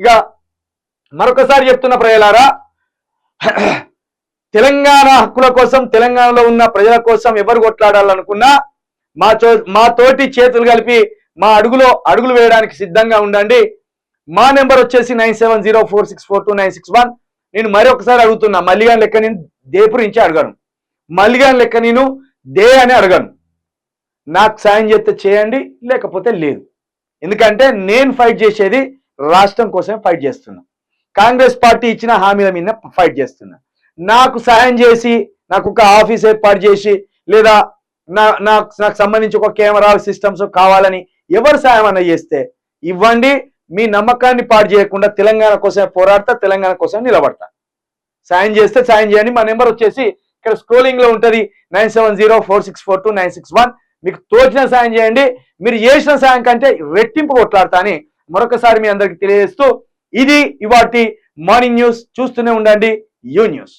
ఇక మరొకసారి చెప్తున్న ప్రజలారా, తెలంగాణ హక్కుల కోసం, తెలంగాణలో ఉన్న ప్రజల కోసం ఎవరు కొట్లాడాలనుకున్నా మా తోటి చేతులు కలిపి మా అడుగులు వేయడానికి సిద్ధంగా ఉండండి. మా నెంబర్ వచ్చేసి 9704642961. నేను మరొకసారి అడుగుతున్నా, మల్లిగాని లెక్క నేను దేపురించి అడగను, మల్లిగాని లెక్క నేను దే అని అడగను. నాకు సాయం చేస్తే చేయండి, లేకపోతే లేదు. ఎందుకంటే నేను ఫైట్ చేసేది రాష్ట్రం కోసమే ఫైట్ చేస్తున్నా, కాంగ్రెస్ పార్టీ ఇచ్చిన హామీల మీద ఫైట్ చేస్తున్నా. నాకు సాయం చేసి నాకు ఒక ఆఫీస్ ఏర్పాటు చేసి లేదా నాకు సంబంధించి ఒక కెమెరా సిస్టమ్స్ కావాలని ఎవరు సాయం అన్న చేస్తే ఇవ్వండి. మీ నమ్మకాన్ని పాడు చేయకుండా తెలంగాణ కోసమే పోరాడతా, తెలంగాణ కోసం నిలబడతా. సాయం చేస్తే సాయం చేయండి. మా నెంబర్ వచ్చేసి ఇక్కడ స్క్రోలింగ్ లో ఉంటది, 9704642961. మీకు తోచిన సాయం చేయండి. మీరు చేసిన సాయం కంటే రెట్టింపు కొట్లాడతా అని మరొకసారి మీ అందరికి తెలియజేస్తూ, ఇది ఇవాటి మార్నింగ్ న్యూస్. చూస్తూనే ఉండండి యూ న్యూస్.